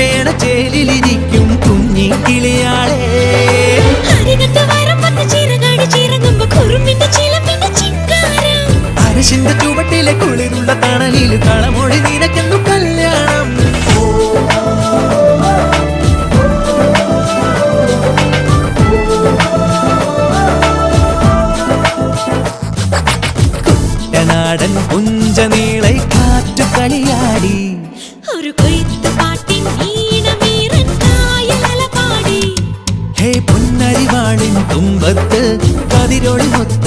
പുഴയണ ചേലിലിരിക്കും കുഞ്ഞി കിളിയാളെ അരശിന്റെ ചുവട്ടിലെ കുളിരുള്ള തണലിൽ കളമൊഴി നിനക്കെന്നു കല്യാണം. കുട്ടനാടൻ പുഞ്ചനീളെ കാറ്റു കളിയാടി ഒരു കൊയ്ത്ത് പാട്ടിൻ ഈണമീറൻ കായലല പാടി. ഹേ പൊന്നരിവാളിൻ തുമ്പത്ത് കതിരൊളി മുത്ത്